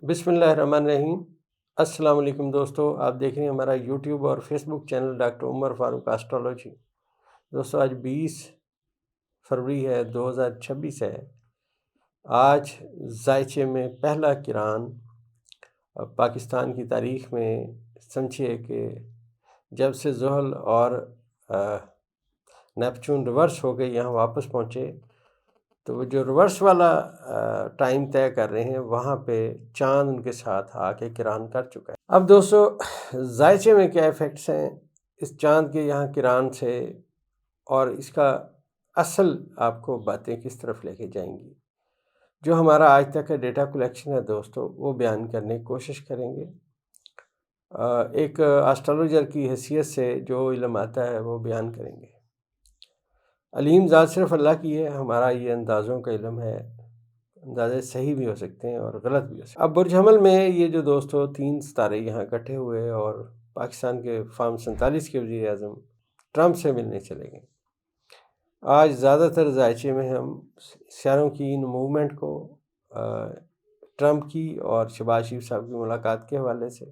بسم اللہ الرحمن الرحیم۔ السلام علیکم دوستو، آپ دیکھ رہے ہیں ہمارا یوٹیوب اور فیس بک چینل ڈاکٹر عمر فاروق ایسٹرالوجی۔ دوستو آج 20 فروری ہے، 2026 ہے۔ آج ذائچے میں پہلا قران پاکستان کی تاریخ میں سمجھیے کہ جب سے زحل اور نیپچون ریورس ہو کے یہاں واپس پہنچے تو وہ جو ریورس والا ٹائم طے کر رہے ہیں وہاں پہ چاند ان کے ساتھ آ کے قران کر چکا ہے۔ اب دوستو ذائچے میں کیا ایفیکٹس ہیں اس چاند کے یہاں قران سے، اور اس کا اصل آپ کو باتیں کس طرف لے کے جائیں گی، جو ہمارا آج تک کا ڈیٹا کلیکشن ہے دوستو وہ بیان کرنے کی کوشش کریں گے۔ ایک ایسٹرالوجر کی حیثیت سے جو علم آتا ہے وہ بیان کریں گے۔ علیم ذات صرف اللہ کی ہے، ہمارا یہ اندازوں کا علم ہے، اندازے صحیح بھی ہو سکتے ہیں اور غلط بھی ہو سکتے ہیں۔ اب برج حمل میں یہ جو دوستو 3 ستارے یہاں اکٹھے ہوئے اور پاکستان کے فارم 47 کے وزیر اعظم ٹرمپ سے ملنے چلے گئے۔ آج زیادہ تر ذائچے میں ہم سیاروں کی ان موومنٹ کو ٹرمپ کی اور شہباز شریف صاحب کی ملاقات کے حوالے سے،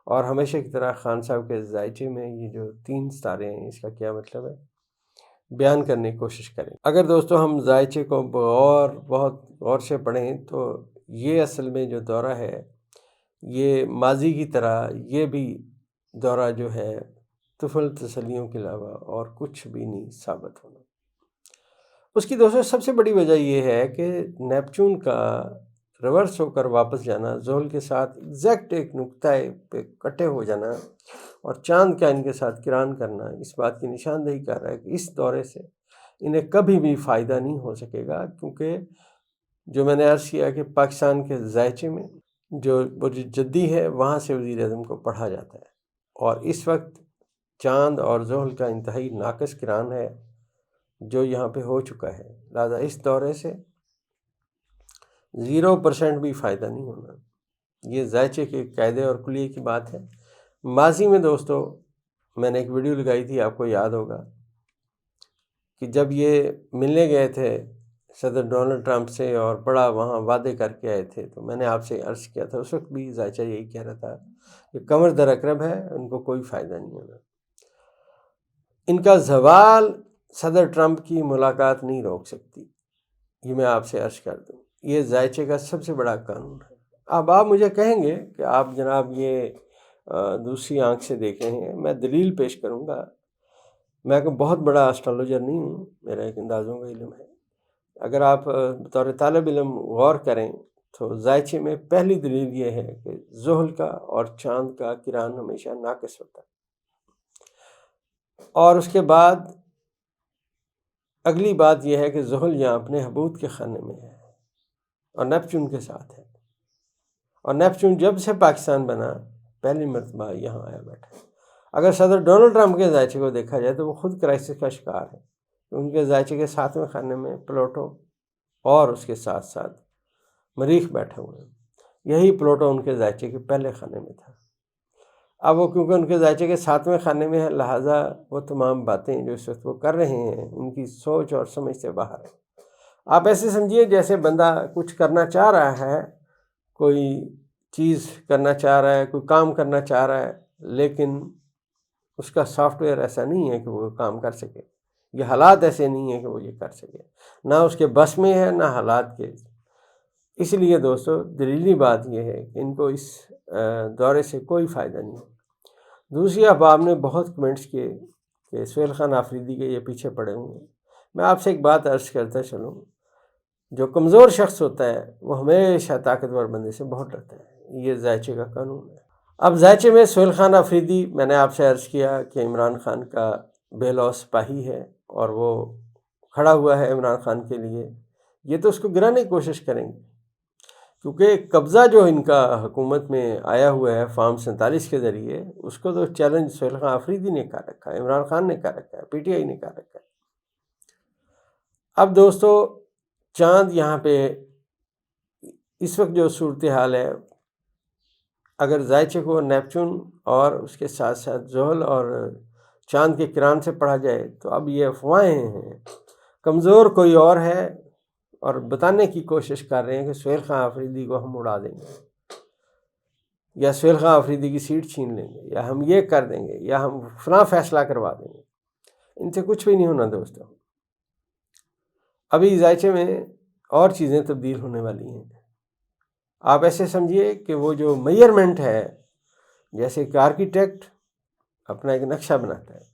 اور ہمیشہ کی طرح خان صاحب کے ذائچے میں یہ جو 3 ستارے ہیں اس کا کیا مطلب ہے بیان کرنے کی کوشش کریں۔ اگر دوستو ہم ذائچے کو بہت غور سے پڑھیں تو یہ اصل میں جو دورہ ہے یہ ماضی کی طرح یہ بھی دورہ جو ہے طفل تسلیوں کے علاوہ اور کچھ بھی نہیں ثابت ہونا۔ اس کی دوستو سب سے بڑی وجہ یہ ہے کہ نیپچون کا ریورس ہو کر واپس جانا، زحل کے ساتھ ایگزیکٹ ایک نقطہ پہ اکٹھے ہو جانا اور چاند کا ان کے ساتھ قران کرنا اس بات کی نشاندہی کر رہا ہے کہ اس دورے سے انہیں کبھی بھی فائدہ نہیں ہو سکے گا، کیونکہ جو میں نے عرض کیا کہ پاکستان کے ذائچے میں جو برج جدی ہے وہاں سے وزیر اعظم کو پڑھا جاتا ہے، اور اس وقت چاند اور زحل کا انتہائی ناقص قران ہے جو یہاں پہ ہو چکا ہے، لہذا اس دورے سے 0% بھی فائدہ نہیں ہونا۔ یہ ذائچے کے قاعدے اور کلیے کی بات ہے۔ ماضی میں دوستو میں نے ایک ویڈیو لگائی تھی، آپ کو یاد ہوگا کہ جب یہ ملنے گئے تھے صدر ڈونلڈ ٹرمپ سے اور بڑا وہاں وعدے کر کے آئے تھے، تو میں نے آپ سے عرض کیا تھا اس وقت بھی ذائچہ یہی کہہ رہا تھا کہ کمر در اقرب ہے، ان کو کوئی فائدہ نہیں ہوگا۔ ان کا زوال صدر ٹرمپ کی ملاقات نہیں روک سکتی، یہ میں آپ سے عرض کر دوں، یہ ذائچے کا سب سے بڑا قانون ہے۔ اب آپ مجھے کہیں گے کہ آپ جناب یہ دوسری آنکھ سے دیکھے ہیں، میں دلیل پیش کروں گا۔ میں کوئی بہت بڑا ایسٹرالوجر نہیں ہوں، میرا ایک اندازوں کا علم ہے۔ اگر آپ بطور طالب علم غور کریں تو ذائچے میں پہلی دلیل یہ ہے کہ زحل کا اور چاند کا قران ہمیشہ ناقص ہوتا ہے، اور اس کے بعد اگلی بات یہ ہے کہ زحل یہاں اپنے حبوط کے خانے میں ہے اور نیپچون کے ساتھ ہے، اور نیپچون جب سے پاکستان بنا پہلی مرتبہ یہاں آیا بیٹھا۔ اگر صدر ڈونلڈ ٹرمپ کے ذائچے کو دیکھا جائے تو وہ خود کرائسس کا شکار ہے۔ ان کے ذائچے کے 7ویں خانے میں پلوٹو اور اس کے ساتھ ساتھ مریخ بیٹھے ہوئے ہیں۔ یہی پلوٹو ان کے ذائچے کے پہلے خانے میں تھا۔ اب وہ کیونکہ ان کے ذائچے کے 7ویں خانے میں ہے، لہٰذا وہ تمام باتیں جو اس وقت وہ کر رہے ہیں ان کی سوچ اور سمجھ سے باہر ہے۔ آپ ایسے سمجھیے جیسے بندہ کچھ کرنا چاہ رہا ہے، کوئی چیز کرنا چاہ رہا ہے، کوئی کام کرنا چاہ رہا ہے، لیکن اس کا سافٹ ویئر ایسا نہیں ہے کہ وہ کام کر سکے، یہ حالات ایسے نہیں ہیں کہ وہ یہ کر سکے، نہ اس کے بس میں ہے نہ حالات کے۔ اس لیے دوستو دلیلی بات یہ ہے کہ ان کو اس دورے سے کوئی فائدہ نہیں ہے۔ دوسری احباب نے بہت کمنٹس کیے کہ سہیل خان آفریدی کے یہ پیچھے پڑے ہوئے ہیں۔ میں آپ سے ایک بات عرض کرتا چلوں، جو کمزور شخص ہوتا ہے وہ ہمیشہ طاقتور بندے سے بہت ڈرتا ہے، یہ ذائچے کا قانون ہے۔ اب ذائچے میں سہیل خان آفریدی، میں نے آپ سے عرض کیا کہ عمران خان کا بے لوث سپاہی ہے اور وہ کھڑا ہوا ہے عمران خان کے لیے، یہ تو اس کو گرانے کی کوشش کریں گے، کیونکہ قبضہ جو ان کا حکومت میں آیا ہوا ہے فارم 47 کے ذریعے، اس کو تو چیلنج سہیل خان آفریدی نے کر رکھا ہے، عمران خان نے کر رکھا ہے، پی ٹی آئی نے کر رکھا ہے۔ اب دوستو چاند یہاں پہ اس وقت جو صورتحال ہے، اگر ذائچے کو نیپچون اور اس کے ساتھ ساتھ زحل اور چاند کے قران سے پڑھا جائے تو اب یہ افواہیں ہیں، کمزور کوئی اور ہے اور بتانے کی کوشش کر رہے ہیں کہ سہیل خان آفریدی کو ہم اڑا دیں گے۔ یا سہیل خان آفریدی کی سیٹ چھین لیں گے، یا ہم یہ کر دیں گے، یا ہم فلاں فیصلہ کروا دیں گے، ان سے کچھ بھی نہیں ہونا دوستوں۔ ابھی ذائچے میں اور چیزیں تبدیل ہونے والی ہیں۔ آپ ایسے سمجھیے کہ وہ جو میئرمنٹ ہے، جیسے کہ آرکیٹیکٹ اپنا ایک نقشہ بناتا ہے،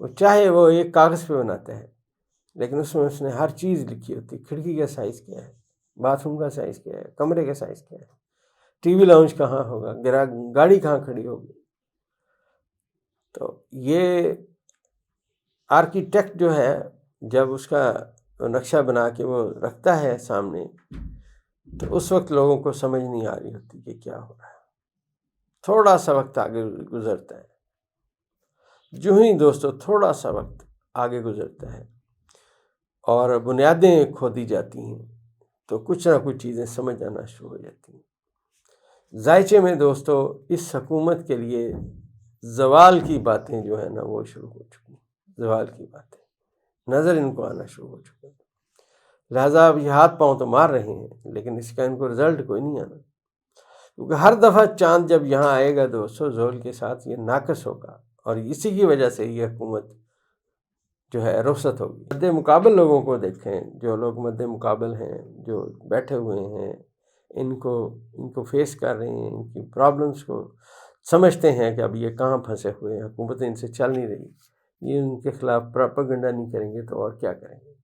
وہ چاہے وہ ایک کاغذ پہ بناتا ہے، لیکن اس نے ہر چیز لکھی ہوتی ہے، کھڑکی کا سائز کیا ہے، باتھ روم کا سائز کیا ہے، کمرے کا سائز کیا ہے، ٹی وی لاؤنج کہاں ہوگا، گاڑی کہاں کھڑی ہوگی۔ تو یہ آرکیٹیکٹ جو ہے جب اس کا نقشہ بنا کے وہ رکھتا ہے سامنے، تو اس وقت لوگوں کو سمجھ نہیں آ رہی ہوتی کہ کیا ہو رہا ہے۔ تھوڑا سا وقت آگے گزرتا ہے، جو ہی دوستو تھوڑا سا وقت آگے گزرتا ہے اور بنیادیں کھودی جاتی ہیں، تو کچھ نہ کچھ چیزیں سمجھ آنا شروع ہو جاتی ہیں۔ ذائچے میں دوستو اس حکومت کے لیے زوال کی باتیں جو ہے نا وہ شروع ہو چکی ہیں، زوال کی باتیں نظر ان کو آنا شروع ہو چکے ہیں۔ لہٰذا اب یہ ہاتھ پاؤں تو مار رہے ہیں، لیکن اس کا ان کو رزلٹ کوئی نہیں آنا، کیونکہ ہر دفعہ چاند جب یہاں آئے گا دوستو زحل کے ساتھ یہ ناقص ہوگا، اور اسی کی وجہ سے یہ حکومت جو ہے رخصت ہوگی۔ مد مقابل لوگوں کو دیکھیں، جو لوگ مد مقابل ہیں، جو بیٹھے ہوئے ہیں، ان کو فیس کر رہے ہیں، ان کی پرابلمس کو سمجھتے ہیں کہ اب یہ کہاں پھنسے ہوئے ہیں، حکومتیں ان سے چل نہیں رہی، یہ ان کے خلاف پروپیگنڈا نہیں کریں گے تو اور کیا کریں گے۔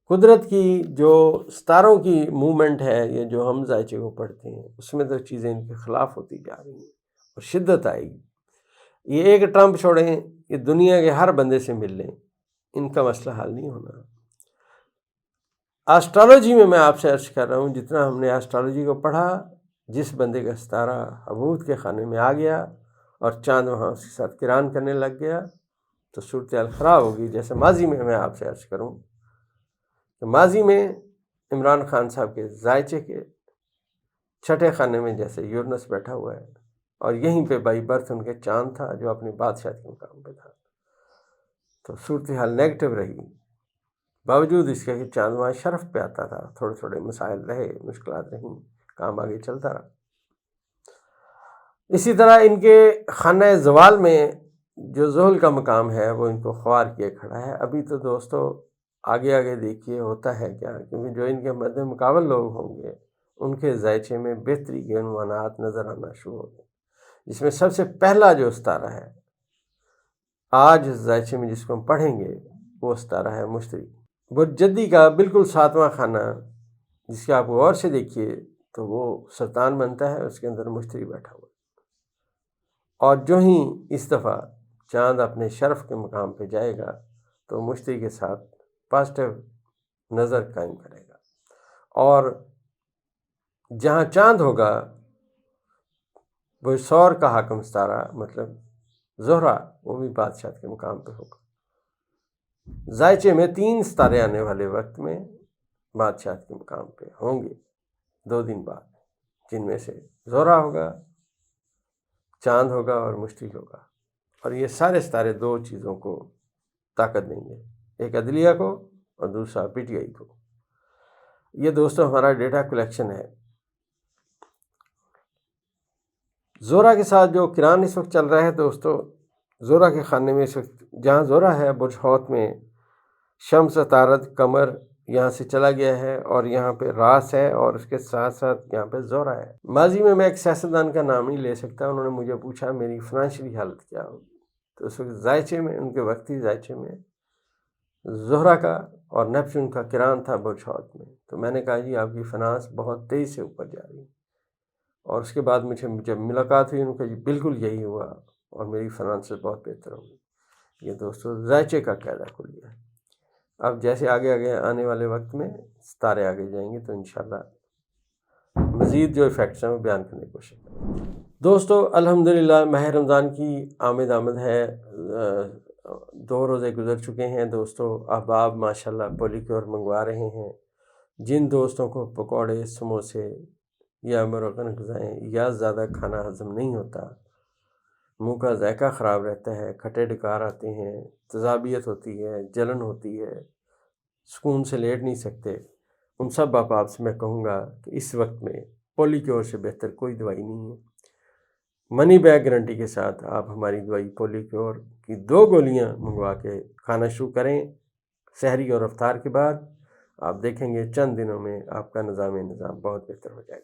قدرت کی جو ستاروں کی موومنٹ ہے، یہ جو ہم ذائچے کو پڑھتے ہیں، اس میں تو چیزیں ان کے خلاف ہوتی جا رہی ہیں اور شدت آئے گی۔ یہ ایک ٹرمپ چھوڑیں، یہ دنیا کے ہر بندے سے مل لیں، ان کا مسئلہ حل نہیں ہونا۔ آسٹرالوجی میں آپ سے عرض کر رہا ہوں، جتنا ہم نے آسٹرالوجی کو پڑھا، جس بندے کا ستارہ حبوط کے خانے میں آ گیا اور چاند وہاں اس کے ساتھ کران کرنے لگ گیا تو صورتحال خراب ہوگی۔ جیسے ماضی میں آپ سے عرض کروں کہ ماضی میں عمران خان صاحب کے ذائچے کے چھٹے خانے میں جیسے یورنس بیٹھا ہوا ہے، اور یہیں پہ بائی برتھ ان کے چاند تھا جو اپنی بادشاہ کے مقام پہ تھا، تو صورتحال نیگیٹو رہی، باوجود اس کے کہ چاند وہاں شرف پہ آتا تھا، تھوڑے تھوڑے مسائل رہے، مشکلات رہیں، کام آگے چلتا رہا۔ اسی طرح ان کے خانہ زوال میں جو زحل کا مقام ہے وہ ان کو خوار کیے کھڑا ہے۔ ابھی تو دوستو آگے آگے دیکھیے ہوتا ہے کیا، کیونکہ جو ان کے مد مقابل لوگ ہوں گے ان کے ذائچے میں بہتری کے عنوانات نظر آنا شروع ہو گئے، جس میں سب سے پہلا جو ستارہ ہے آج ذائچے میں جس کو ہم پڑھیں گے وہ ستارہ ہے مشتری۔ برجدی کا بالکل 7واں خانہ، جس کے آپ غور سے دیکھیے تو وہ سرطان بنتا ہے، اس کے اندر مشتری بیٹھا ہوا ہے، اور جو ہی اس دفعہ چاند اپنے شرف کے مقام پہ جائے گا تو مشتری کے ساتھ پازیٹیو نظر قائم کرے گا، اور جہاں چاند ہوگا وہ سور کا حاکم ستارہ مطلب زہرہ، وہ بھی بادشاہ کے مقام پہ ہوگا۔ ذائچے میں 3 ستارے آنے والے وقت میں بادشاہ کے مقام پہ ہوں گے 2 دن بعد، جن میں سے زہرہ ہوگا، چاند ہوگا اور مشتری ہوگا، اور یہ سارے ستارے 2 چیزوں کو طاقت دیں گے، ایک عدلیہ کو اور دوسرا پی ٹی آئی کو۔ یہ دوستو ہمارا ڈیٹا کلیکشن ہے۔ زہرہ کے ساتھ جو کران اس وقت چل رہا ہے دوستو، زہرہ کے خانے میں اس وقت جہاں زہرہ ہے برج حوت میں شمس، عطارد، قمر یہاں سے چلا گیا ہے، اور یہاں پہ راس ہے، اور اس کے ساتھ ساتھ یہاں پہ زہرہ ہے۔ ماضی میں ایک سیاستدان کا نام نہیں لے سکتا، انہوں نے مجھے پوچھا میری فنانشلی حالت کیا ہوگی، تو اس وقت ذائچے میں، ان کے وقتی ذائچے میں زہرہ کا اور نیپچون کا کران تھا برج حوت میں، تو میں نے کہا جی آپ کی فنانس بہت تیزی سے اوپر جا رہی ہے، اور اس کے بعد مجھے جب ملاقات ہوئی انہوں نے کہا جی بالکل یہی ہوا، اور میری فنانس بہت بہتر ہوگی۔ یہ دوستو ذائچے کا قاعدہ کلیہ ہے۔ اب جیسے آگے آگے آنے والے وقت میں ستارے آگے جائیں گے تو انشاءاللہ مزید جو ایفیکٹس ہیں وہ بیان کرنے کی کوشش کریں گے۔ دوستو الحمدللہ ماہ رمضان کی آمد ہے، 2 روزے گزر چکے ہیں دوستو۔ احباب ماشاءاللہ پولیکیور منگوا رہے ہیں، جن دوستوں کو پکوڑے، سموسے یا مرغن غذائیں یا زیادہ کھانا ہضم نہیں ہوتا، منہ کا ذائقہ خراب رہتا ہے، کھٹے ڈکار آتے ہیں، تذابیت ہوتی ہے، جلن ہوتی ہے، سکون سے لیٹ نہیں سکتے، ان سب احباب سے میں کہوں گا کہ اس وقت میں پولیکیور سے بہتر کوئی دوائی نہیں ہے۔ منی بیک گارنٹی کے ساتھ آپ ہماری دوائی پولیکیور کی 2 گولیاں منگوا کے کھانا شروع کریں سحری اور افطار کے بعد، آپ دیکھیں گے چند دنوں میں آپ کا نظام بہت بہتر ہو جائے گا۔